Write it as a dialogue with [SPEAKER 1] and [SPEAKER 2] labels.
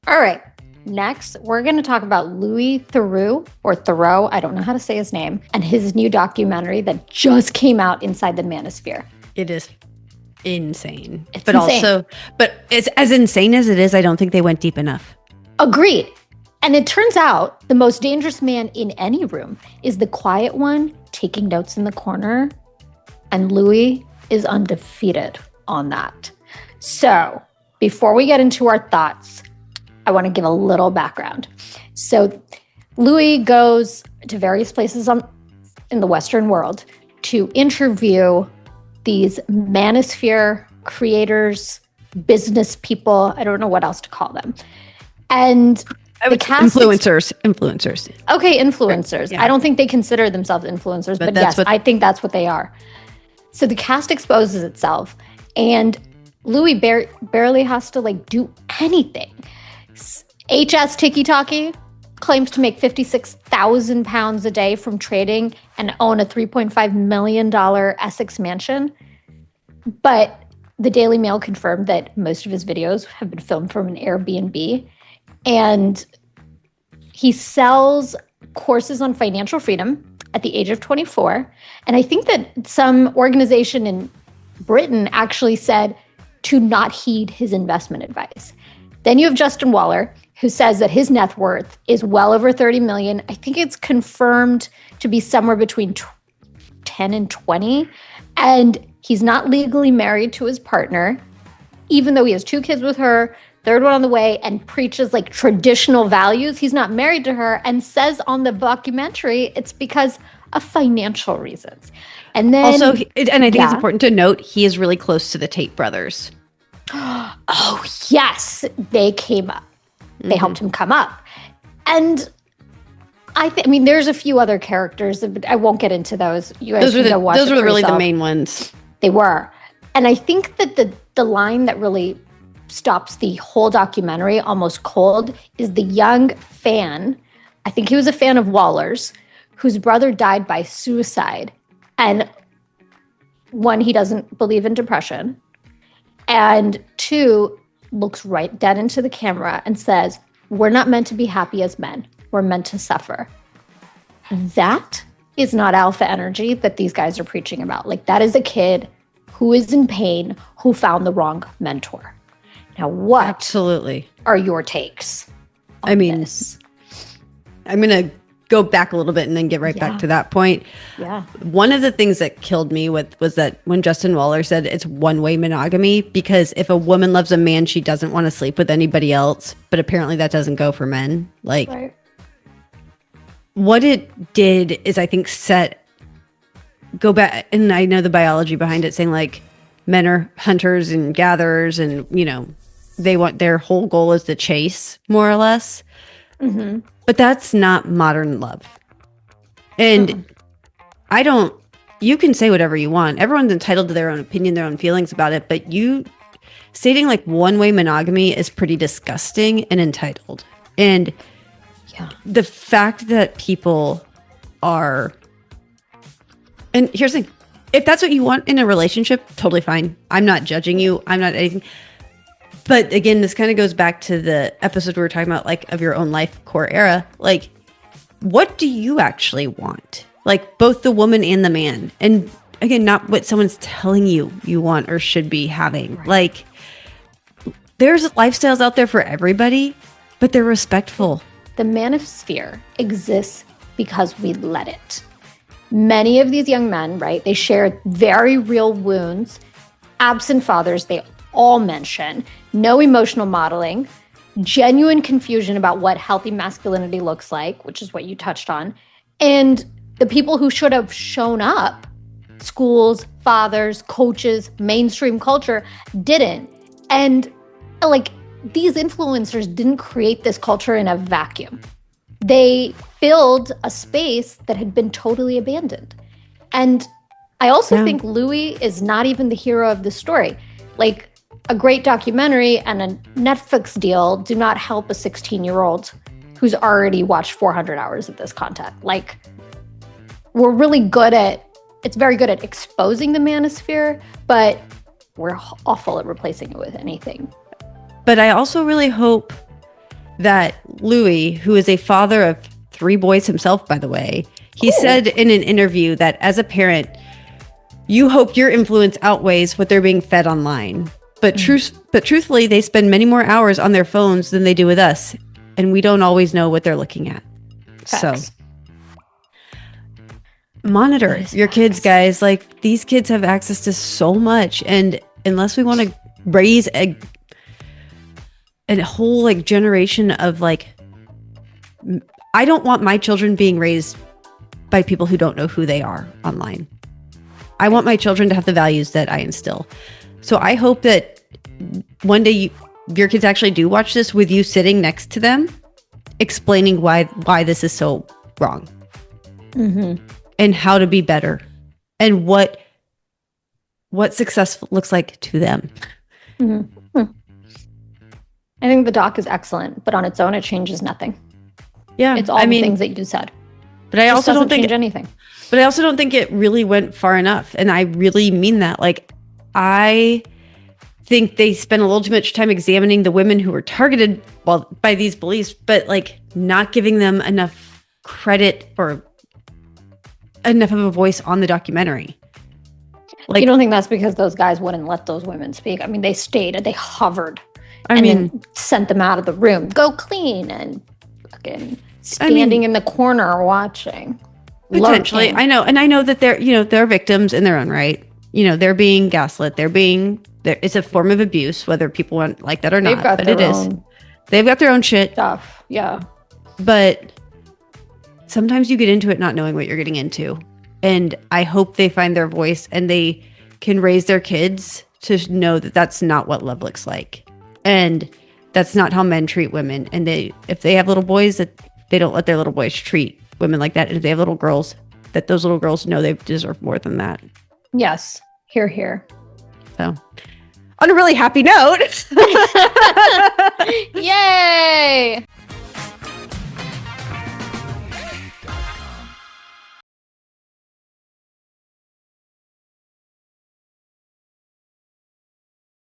[SPEAKER 1] All right. Next, we're going to talk about Louis Theroux, or Thoreau, I don't know how to say his name, and his new documentary that just came out inside the Manosphere.
[SPEAKER 2] It is insane.
[SPEAKER 1] It's
[SPEAKER 2] but
[SPEAKER 1] insane.
[SPEAKER 2] also, but it's as insane as it is, I don't think they went deep enough.
[SPEAKER 1] Agreed. And it turns out the most dangerous man in any room is the quiet one taking notes in the corner. And Louis is undefeated on that. So before we get into our thoughts, I want to give a little background. So Louis goes to various places in the Western world to interview these manosphere creators, business people. I don't know what else to call them. And
[SPEAKER 2] influencers.
[SPEAKER 1] Okay, influencers.
[SPEAKER 2] Yeah.
[SPEAKER 1] I don't think they consider themselves influencers, but yes, I think that's what they are. So the cast exposes itself, and Louis barely has to do anything. HS Tiki Taki claims to make 56,000 pounds a day from trading and own a $3.5 million Essex mansion. But the Daily Mail confirmed that most of his videos have been filmed from an Airbnb. And he sells courses on financial freedom at the age of 24. And I think that some organization in Britain actually said to not heed his investment advice. Then you have Justin Waller, who says that his net worth is well over 30 million. I think it's confirmed to be somewhere between 10 and 20. And he's not legally married to his partner, even though he has 2 kids with her, third one on the way, and preaches traditional values. He's not married to her and says on the documentary it's because of financial reasons. And then
[SPEAKER 2] also, and I think it's important to note, he is really close to the Tate brothers.
[SPEAKER 1] Oh, yes. They came up. They helped him come up. And I mean, there's a few other characters, but I won't get into those. You guys
[SPEAKER 2] those
[SPEAKER 1] can watch
[SPEAKER 2] those were really
[SPEAKER 1] yourself.
[SPEAKER 2] The main ones.
[SPEAKER 1] They were. And I think that the line that really stops the whole documentary almost cold is the young fan. I think he was a fan of Waller's, whose brother died by suicide. And 1, he doesn't believe in depression. And 2, looks right dead into the camera and says, "We're not meant to be happy as men. We're meant to suffer." That is not alpha energy that these guys are preaching about. That is a kid who is in pain, who found the wrong mentor. Now, what
[SPEAKER 2] absolutely
[SPEAKER 1] are your takes on this?
[SPEAKER 2] I'm going to go back a little bit and then get right back to that point.
[SPEAKER 1] Yeah.
[SPEAKER 2] One of the things that killed me was that when Justin Waller said it's one-way monogamy, because if a woman loves a man, she doesn't want to sleep with anybody else. But apparently that doesn't go for men.
[SPEAKER 1] Right.
[SPEAKER 2] What it did is, I think, go back, and I know the biology behind it, saying men are hunters and gatherers, and their whole goal is to chase, more or less.
[SPEAKER 1] Mm-hmm.
[SPEAKER 2] But that's not modern love. And you can say whatever you want. Everyone's entitled to their own opinion, their own feelings about it. But you stating one-way monogamy is pretty disgusting and entitled. And the fact that people are, and here's the thing, if that's what you want in a relationship, totally fine. I'm not judging you. I'm not anything. But again, this kind of goes back to the episode we were talking about, of your own life core era. What do you actually want? Both the woman and the man. And again, not what someone's telling you want or should be having. Right. There's lifestyles out there for everybody, but they're respectful.
[SPEAKER 1] The manosphere exists because we let it. Many of these young men, right, they share very real wounds, absent fathers, they all mention, no emotional modeling, genuine confusion about what healthy masculinity looks like, which is what you touched on. And the people who should have shown up, schools, fathers, coaches, mainstream culture, didn't. And these influencers didn't create this culture in a vacuum. They filled a space that had been totally abandoned. And I also think Louis is not even the hero of the story. A great documentary and a Netflix deal do not help a 16-year-old who's already watched 400 hours of this content. We're really it's very good at exposing the manosphere, but we're awful at replacing it with anything.
[SPEAKER 2] But I also really hope that Louis, who is a father of 3 boys himself, by the way, he said in an interview that as a parent, you hope your influence outweighs what they're being fed online. But truthfully, they spend many more hours on their phones than they do with us. And we don't always know what they're looking at.
[SPEAKER 1] Facts.
[SPEAKER 2] So monitor your kids, guys. Like, these kids have access to so much. And unless we want to raise a whole like generation of like, I don't want my children being raised by people who don't know who they are online. I want my children to have the values that I instill. So I hope that one day your kids actually do watch this with you sitting next to them, explaining why this is so wrong, and how to be better, and what success looks like to them.
[SPEAKER 1] I think the doc is excellent, but on its own, it changes nothing.
[SPEAKER 2] Yeah,
[SPEAKER 1] it's all the things that you said.
[SPEAKER 2] But I also don't think
[SPEAKER 1] change anything.
[SPEAKER 2] But I also don't think it really went far enough, and I really mean that. Like, I think they spent a little too much time examining the women who were targeted by these beliefs, but like not giving them enough credit or enough of a voice on the documentary.
[SPEAKER 1] Like, you don't think that's because those guys wouldn't let those women speak? I mean, they stayed and they hovered. Then sent them out of the room. Go clean, and fucking standing in the corner watching.
[SPEAKER 2] Potentially, lurking. I know, and I know that they're victims in their own right. They're being gaslit. It's a form of abuse, whether people want like that or not. But it is. They've got their own shit
[SPEAKER 1] stuff. Yeah.
[SPEAKER 2] But sometimes you get into it not knowing what you're getting into, and I hope they find their voice and they can raise their kids to know that that's not what love looks like, and that's not how men treat women. And if they have little boys, that they don't let their little boys treat women like that. And if they have little girls, that those little girls know they deserve more than that.
[SPEAKER 1] Yes. Hear, hear.
[SPEAKER 2] So, on a really happy note.
[SPEAKER 1] Yay!